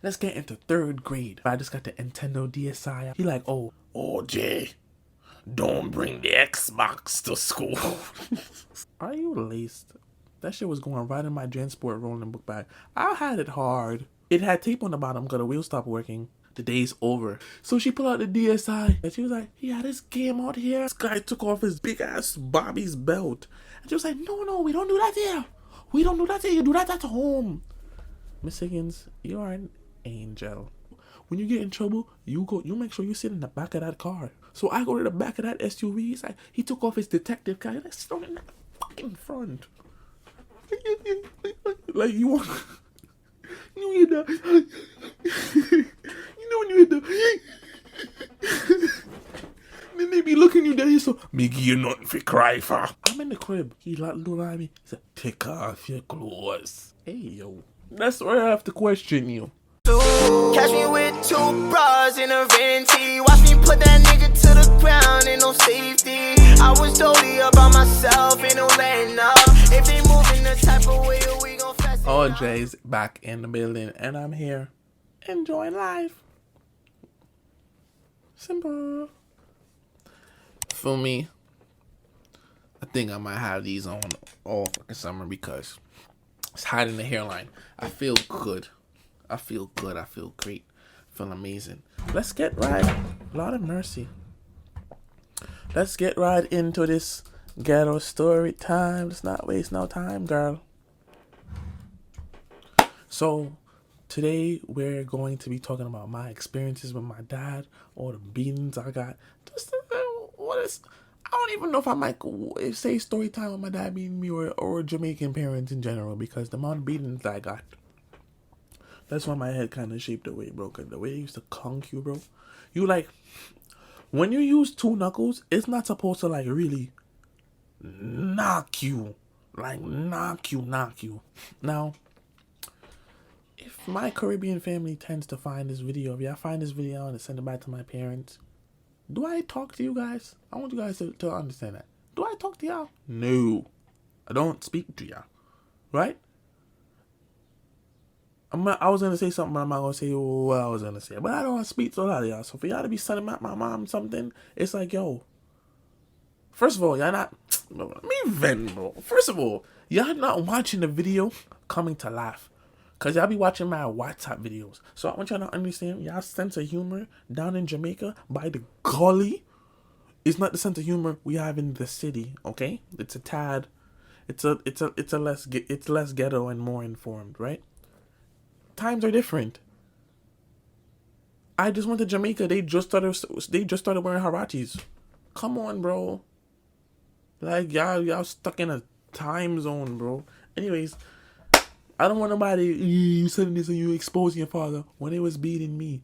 Let's get into third grade. I just got the Nintendo DSi. He like, oh, Ojay, don't bring the Xbox to school. are you laced? That shit was going right in my Jansport rolling book bag. I had it hard. It had tape on the bottom because the wheel stopped working. The day's over. So she pulled out the DSi and she was like, yeah, this game out here. This guy took off his big ass Bobby's belt. And she was like, no, we don't do that here. We don't do that here. You do that at home. Miss Higgins, you are an angel. When you get in trouble, you make sure you sit in the back of that car. So I go to the back of that SUV. He's like, he took off his detective car. He's like, sit in the fucking front. Like you want, you know, when you hit the, then they be looking you down. So Me give you nothing for cry for. I'm in the crib. He looked at me. He said, Take off your clothes. hey yo, that's where I have to question you. Catch me with 2 bras in a venti. Watch me put that nigga to the ground in no safety. I was totally about myself, ain't no letting up. If they moving the type of way, we gon' fast. Ojay's back in the building, and I'm here, enjoying life. Simple. For me, I think I might have these on all fucking summer because it's hiding the hairline. I feel good. I feel good. I feel great. I feel amazing. Let's get right. Lord of mercy. Let's get right into this ghetto story time. Let's not waste no time, girl. So, today we're going to be talking about my experiences with my dad, all the beatings I got. Just I don't even know if I might say story time with my dad beating me or Jamaican parents in general because the amount of beatings I got. That's why my head kind of shaped the way, bro. Because the way they used to conk you, bro. You like, when you use 2 knuckles, it's not supposed to like really knock you. Like knock you. Now, if my Caribbean family tends to find this video, if y'all find this video and send it back to my parents, do I talk to you guys? I want you guys to understand that. Do I talk to y'all? No. I don't speak to y'all. Right? I was going to say something, but I'm not going to say what I was going to say. But I don't speak to a lot of y'all. So for y'all to be sending my mom something, it's like, yo. First of all, y'all not... Me vent, bro. First of all, y'all not watching the video coming to laugh. Because y'all be watching my WhatsApp videos. So I want y'all to understand, y'all sense of humor down in Jamaica by the gully is not the sense of humor we have in the city, okay? It's a tad... It's less ghetto and more informed, right? Times are different. I just went to Jamaica. They just started wearing harachis. Come on, bro. Like y'all stuck in a time zone, bro. Anyways, I don't want nobody you saying this and you exposing your father. When it was beating me,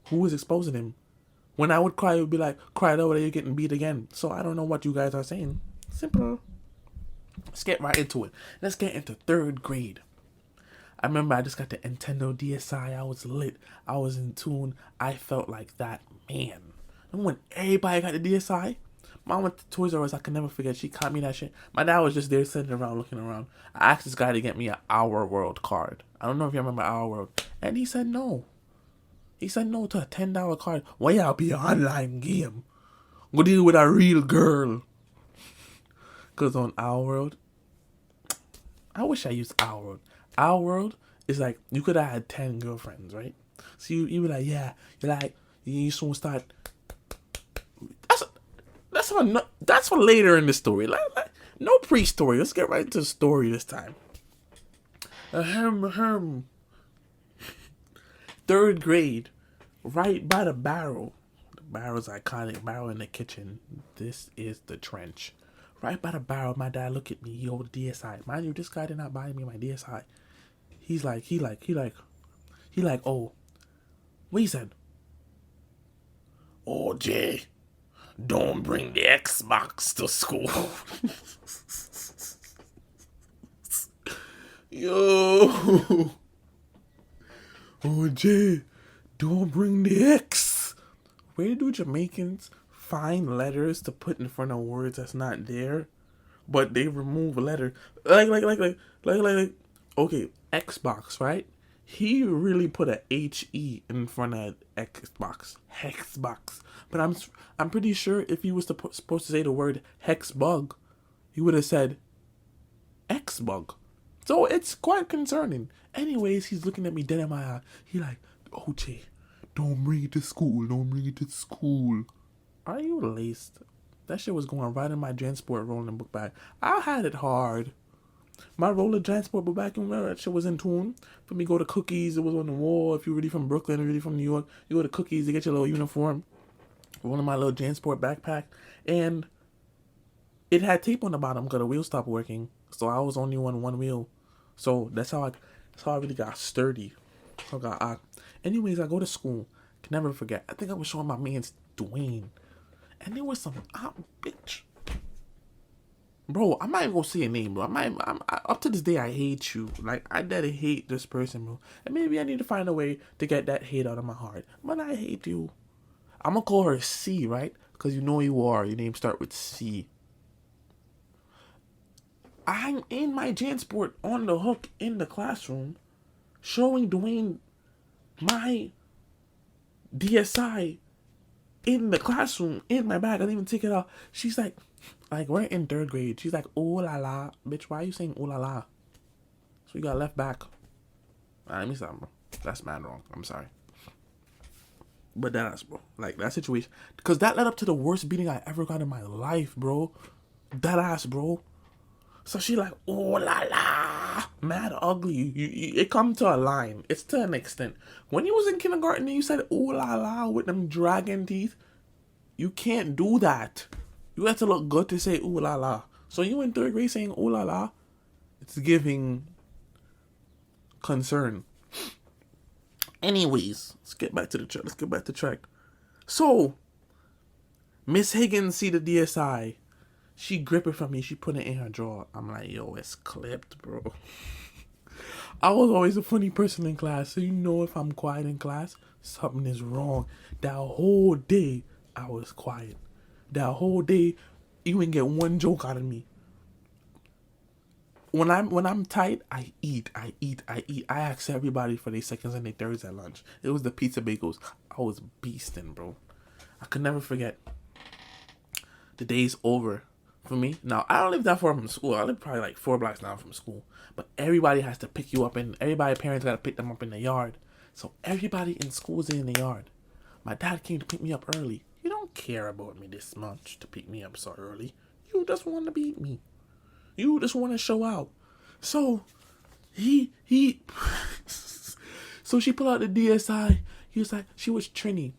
who was exposing him? When I would cry, it would be like, cried over there, you're getting beat again. So I don't know what you guys are saying. Simple. Let's get right into it. Let's get into third grade. I remember I just got the Nintendo DSi. I was lit. I was in tune. I felt like that man. And when everybody got the DSi, Mom went to Toys R Us. I can never forget. She caught me that shit. My dad was just there sitting around looking around. I asked this guy to get me an Our World card. I don't know if you remember Our World. And he said no. He said no to a $10 card. Why y'all be an online game? Go deal with a real girl. Because on Our World, I wish I used Our World. Our World is like, you could have had 10 girlfriends, right? So you be like, yeah, you're like, you soon start. That's for later in the story. Like, no pre-story. Let's get right into the story this time. Third grade, right by the barrel. The barrel's iconic. Barrel in the kitchen. This is the trench. Right by the barrel, my dad look at me. He hold the DSi. Mind you, this guy did not buy me my DSi. He like, oh, what he said? Ojay, don't bring the Xbox to school. Yo, Ojay, don't bring the X. Where do Jamaicans find letters to put in front of words that's not there, but they remove a letter? Like, okay, Xbox, right? He really put a HE in front of Xbox. Hexbox. But I'm pretty sure if he was supposed to say the word hexbug, he would have said Xbug. So it's quite concerning. Anyways, he's looking at me dead in my eye. He like, OJ, don't bring it to school. Don't bring it to school. Are you laced? That shit was going right in my Jansport rolling book bag. I had it hard. My roller Jansport book bag, remember that shit was in tune? For me, go to Cookies. It was on the wall. If you're really from Brooklyn or really from New York, you go to Cookies to get your little uniform. One of my little Jansport backpack. And it had tape on the bottom because the wheel stopped working. So I was only on one wheel. So that's how I really got sturdy. So I got anyways, I go to school. Can never forget. I think I was showing my man's Dwayne. And there was some bitch. Bro, I'm not even gonna say a name, bro. I'm up to this day, I hate you. Like, I dead hate this person, bro. And maybe I need to find a way to get that hate out of my heart. But I hate you. I'm gonna call her C, right? Because you know you are. Your name start with C. I'm in my Jansport on the hook in the classroom, showing Dwayne my DSi in the classroom, in my bag. I didn't even take it out. She's like, we're in 3rd grade. She's like, oh la la. Bitch, why are you saying oh la la? So we got left back. Let me stop, bro. That's mad wrong. I'm sorry. But that's, bro. Like, that situation. Because that led up to the worst beating I ever got in my life, bro. That ass, bro. So she like, oh la la. Mad ugly. It come to a line. It's to an extent. When you was in kindergarten and you said oh la la with them dragon teeth, you can't do that. You have to look good to say ooh la la. So you in 3rd grade saying ooh la la, it's giving concern. Anyways, let's get back to the track. So, Miss Higgins see the DSi. She grip it from me. She put it in her drawer. I'm like, yo, it's clipped, bro. I was always a funny person in class. So you know if I'm quiet in class, something is wrong. That whole day, I was quiet. That whole day, you ain't get one joke out of me. When I'm tight, I eat. I ask everybody for their seconds and their thirds at lunch. It was the pizza bagels. I was beasting, bro. I could never forget. The day's over for me. Now, I don't live that far from school. I live probably like 4 blocks down from school. But everybody has to pick you up, and parents got to pick them up in the yard. So everybody in school is in the yard. My dad came to pick me up early. You don't care about me this much to pick me up so early. You just want to beat me. You just want to show out. So, so she pulled out the DSi. He was like, she was Trini.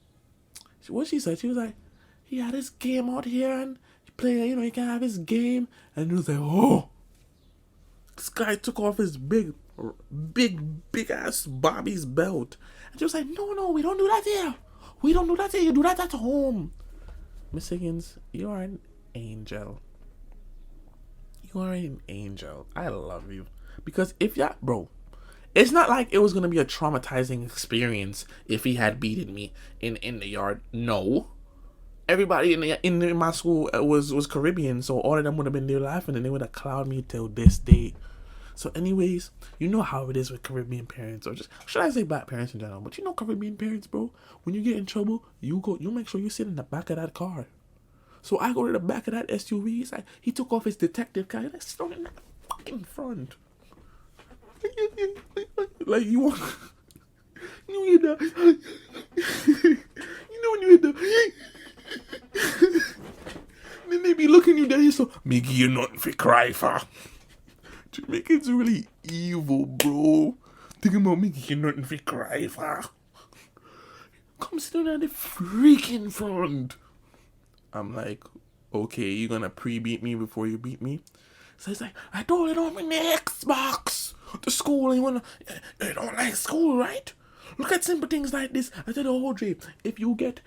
What she said, she was like, he had his game out here and he play, he can have his game. And he was like, oh. This guy took off his big ass Bobby's belt. And she was like, no, we don't do that here. We don't do that here. You do that at home. Miss Higgins, you are an angel. You are an angel. I love you. Because bro, it's not like it was going to be a traumatizing experience if he had beaten me in the yard. No. Everybody in my school was Caribbean, so all of them would have been there laughing and they would have clowned me till this day. So anyways, you know how it is with Caribbean parents, or just, should I say black parents in general, but you know Caribbean parents, bro, when you get in trouble, you make sure you sit in the back of that car. So I go to the back of that SUV, he took off his detective car, and sit in that fucking front. Like, you want, you know when you hit the, then they be looking you down, so, me give you nothing for cry for. Jamaicans really evil, bro. Think about me give you nothing for cry for. Come sit down at the freaking front. I'm like, okay, you gonna pre-beat me before you beat me? So he's like, I told you don't bring the Xbox to school. You don't like school, right? Look at simple things like this. I said, oh, Ojay, if you get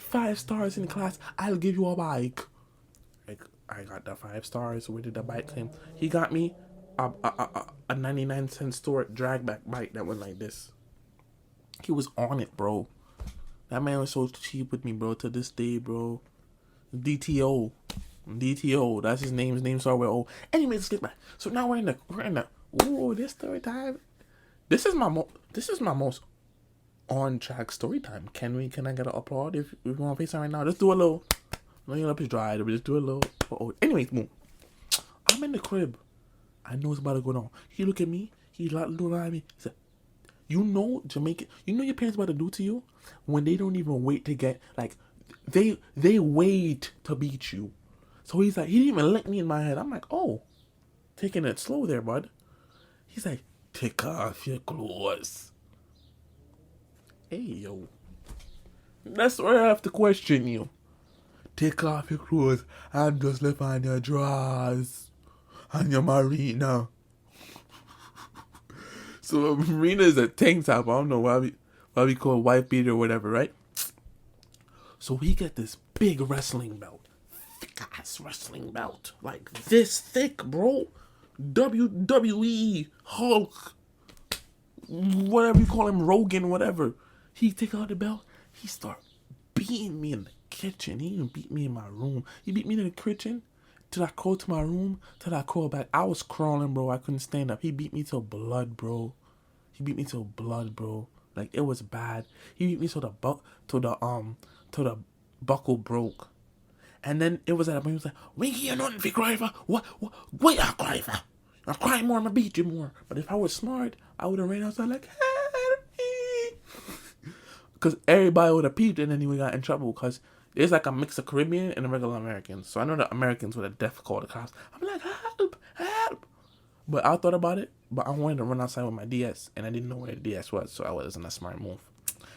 5 stars in class, I'll give you a bike. Like, I got the 5 stars. Where did the bike come? He got me a 99-cent store drag back bike that was like this. He was on it, bro. That man was so cheap with me, bro. To this day, bro. DTO. That's his name. His name started with O. Anyways, let's get back. So now we're in the. Oh, this story time. This is my most on track story time. Can I get an applaud if we want to FaceTime right now? Just do a little. No, your lip is dry. But just do a little. Oh. Anyways, boom. I'm in the crib. I know it's about to go down. He look at me. He looked at me. He said, "You know, Jamaican. You know your parents about to do to you when they don't even wait to get like they wait to beat you." So he's like, he didn't even lick me in my head. I'm like, oh, taking it slow there, bud. He's like, take off your clothes. Hey, yo. That's where I have to question you. Take off your clothes and just left on your drawers and your marina. So a marina is a tank top. I don't know why we call it wife beater or whatever, right? So he get this big wrestling belt. Thick ass wrestling belt. Like this thick, bro. WWE, Hulk, whatever you call him, Rogan, whatever. He take out the belt. He start beating me in the kitchen. He even beat me in my room. He beat me in the kitchen till I crawled to my room, till I crawled back. I was crawling, bro. I couldn't stand up. He beat me till blood, bro. Like it was bad. He beat me till the buckle broke. And then it was at a point he was like, "We hear nothing for cry for. What you cry for? I cry more, I'ma beat you more." But if I was smart, I would have ran outside like, "Help me!" Because everybody would have peeped, and then he would got in trouble. Because there's like a mix of Caribbean and regular Americans. So I know the Americans would have definitely called the cops. I'm like, help. But I thought about it. But I wanted to run outside with my DS, and I didn't know where the DS was, so I wasn't a smart move.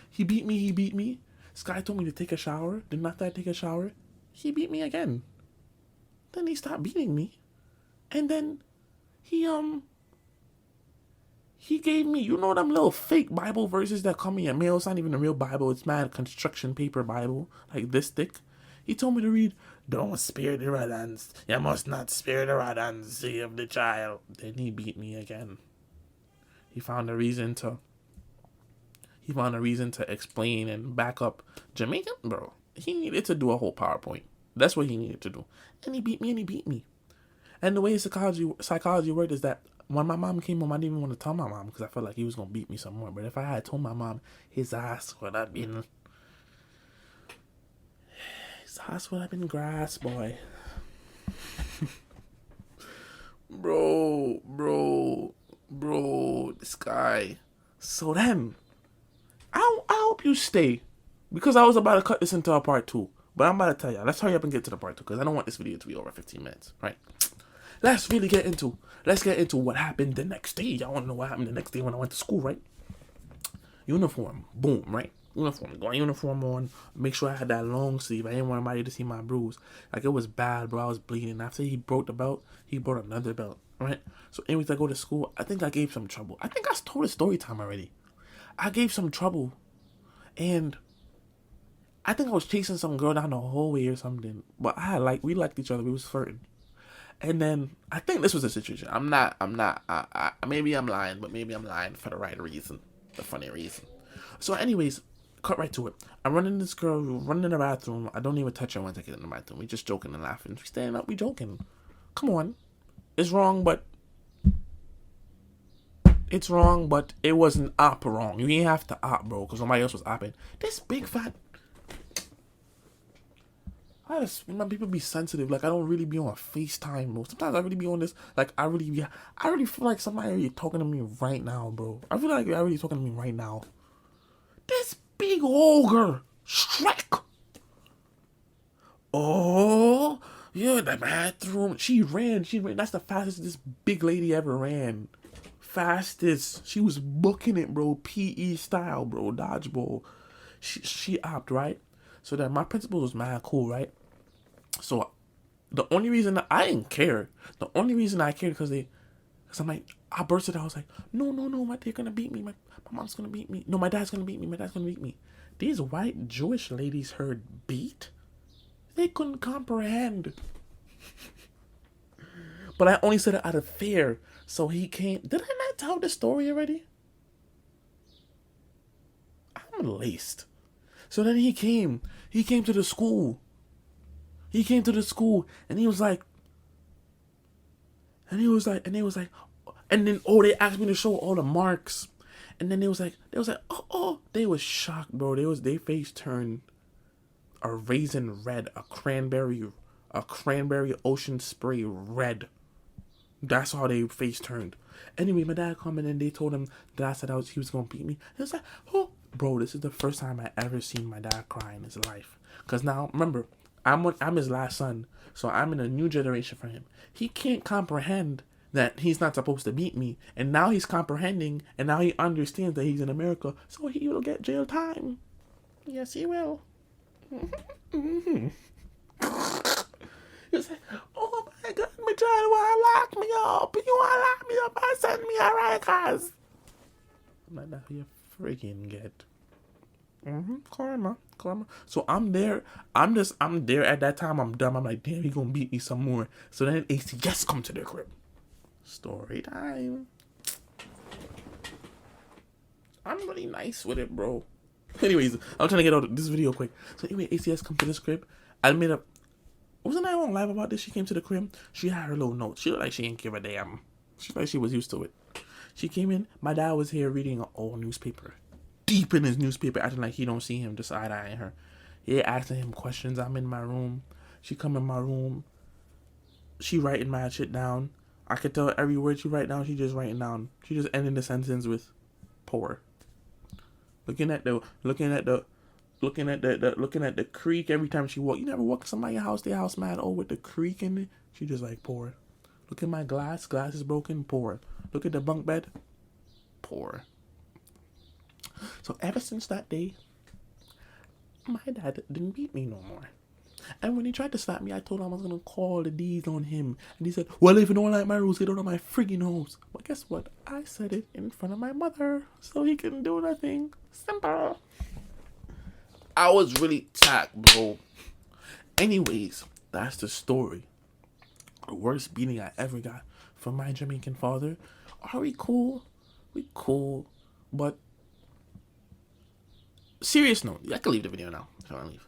He beat me. Sky told me to take a shower. Then after I take a shower, he beat me again. Then he stopped beating me. And then he gave me, you know them little fake Bible verses that come in your mail. It's not even a real Bible. It's mad construction paper Bible. Like this thick. He told me to read, "Don't spare the rod hands. You must not spare the rod hands. Save the child." Then he beat me again. He found a reason to explain and back up Jamaican, bro. He needed to do a whole PowerPoint. That's what he needed to do. And he beat me. And the way psychology worked is that when my mom came home, I didn't even want to tell my mom because I felt like he was going to beat me some more. But if I had told my mom, his ass would have been grass, boy. Bro, this guy. So then, I hope you stay. Because I was about to cut this into a part 2. But I'm about to tell you. Let's hurry up and get to the part 2. Because I don't want this video to be over 15 minutes. Right? Let's get into what happened the next day. Y'all want to know what happened the next day when I went to school, right? Uniform. Boom, right? Uniform on. Make sure I had that long sleeve. I didn't want anybody to see my bruise. Like, it was bad, bro. I was bleeding. After he broke the belt, he brought another belt, right? So anyways, I go to school. I think I gave some trouble. I think I told a story time already. I gave some trouble. And I think I was chasing some girl down the hallway or something. But we liked each other. We was flirting. And then I think this was the situation. Maybe I'm lying, but maybe I'm lying for the right reason. The funny reason. So anyways, cut right to it. I'm running this girl, running in the bathroom. I don't even touch her once I get in the bathroom. We just joking and laughing. We standing up, we joking. Come on. It's wrong, but it wasn't op wrong. You ain't have to op, bro, because somebody else was opping. This big fat... people be sensitive. Like, I don't really be on FaceTime, bro. Sometimes I really be on this. Like, I really feel like somebody really talking to me right now, bro. I feel like they're really talking to me right now. This big ogre strike. Oh, you're in the bathroom. She ran. That's the fastest this big lady ever ran. Fastest. She was booking it, bro. PE style, bro. Dodgeball. She opted, right? So then my principal was mad cool, right? So the only reason that I didn't care, the only reason I cared because I'm like, I bursted out. I was like, no, they're gonna beat me. My mom's gonna beat me. No, my dad's gonna beat me. These white Jewish ladies heard beat. They couldn't comprehend. But I only said it out of fear. So he came. Did I not tell the story already? I'm laced. So then he came. He came to the school. And he was like, and then they asked me to show all the marks. And then they was like, oh, they was shocked, bro. They face turned a raisin red, a cranberry ocean spray red. That's how they face turned. Anyway, my dad come in and they told him that I said he was gonna beat me. He was like, oh, bro, this is the first time I ever seen my dad cry in his life. Cause now, remember, I'm his last son, so I'm in a new generation for him. He can't comprehend that he's not supposed to beat me, and now he's comprehending, and now he understands that he's in America, so he will get jail time. Yes, he will. Mm-hmm. He was like, oh my God, my child wanna lock me up. You wanna lock me up and send me a Rikers. I'm like, now you freaking get. Karma. So I'm there at that time. I'm dumb. I'm like, damn, he gonna beat me some more. So then ACS come to the crib. Story time. I'm really nice with it, bro. Anyways, I'm trying to get out of this video quick. So anyway, ACS come to this crib. I made up. Wasn't I on live about this? She came to the crib. She had her little notes. She looked like she didn't give a damn. She like she was used to it. She came in. My dad was here reading an old newspaper. Deep in his newspaper, acting like he don't see him, just side-eyeing her. Yeah, asking him questions. I'm in my room. She come in my room. She writing my shit down. I could tell every word she write down, she just writing down. She just ending the sentence with poor. Looking at the creek every time she walk. You never walk to somebody's house, their house mad old with the creek in it. She just like poor. Look at my glass is broken, poor. Look at the bunk bed, poor. So ever since that day, my dad didn't beat me no more. And when he tried to slap me, I told him I was gonna call the D's on him. And he said, well, if you don't like my rules, get out of my friggin' house. But guess what? I said it in front of my mother, so he couldn't do nothing. Simple. I was really tacked, bro. Anyways, that's the story. The worst beating I ever got from my Jamaican father. Are we cool? We cool. But serious note, I can leave the video now if I want to leave.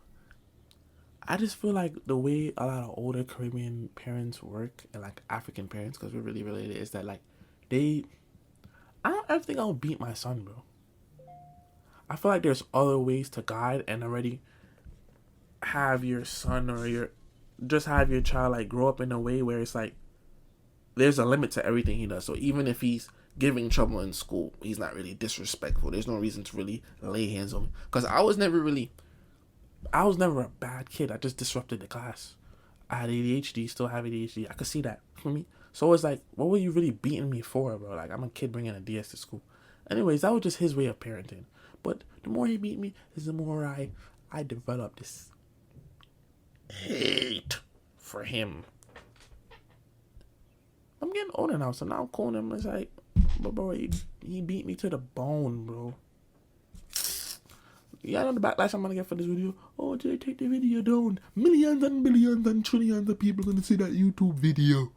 I just feel like the way a lot of older Caribbean parents work, and like African parents, because we're really related, is that like I don't ever think I'll beat my son, bro. I feel like there's other ways to guide and already have your son or just have your child like grow up in a way where it's like there's a limit to everything he does. So even if he's giving trouble in school, he's not really disrespectful. There's no reason to really lay hands on me. Because I was never a bad kid. I just disrupted the class. I had ADHD, still have ADHD. I could see that for me. So it's like, what were you really beating me for, bro? Like, I'm a kid bringing a DS to school. Anyways, that was just his way of parenting. But the more he beat me, is the more I developed this hate for him. I'm getting older now, so now I'm calling him. It's like, but bro, he beat me to the bone, bro. Yeah, I know the backlash I'm gonna get for this video. Oh, Jay, take the video down. Millions and billions and trillions of people gonna see that YouTube video.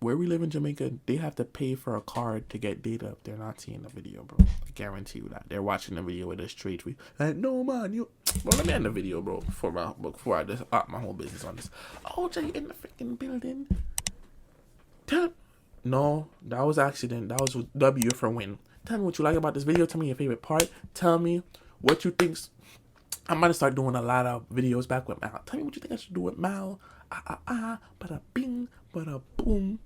Where we live in Jamaica, they have to pay for a card to get data if they're not seeing the video, bro. I guarantee you that. They're watching the video with a straight tweet. Like, no, man, Bro, let me end the video, bro, before I just up my whole business on this. OJ in the freaking building. No, that was accident. That was W for win. Tell me what you like about this video. Tell me your favorite part. Tell me what you think. I'm gonna start doing a lot of videos back with Mal. Tell me what you think I should do with Mal. Bada bing, bada boom.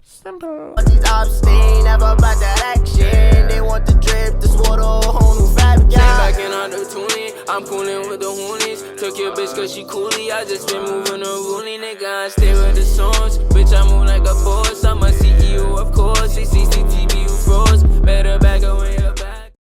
Simple. These ops, they ain't never about that action. They want the drip, this water, whole new fabric. Came back in under 20, I'm coolin' with the hoonies. Took your bitch cause she coolie, I just been moving her ruling. Nigga, I stay with the songs. Bitch, I move like a boss.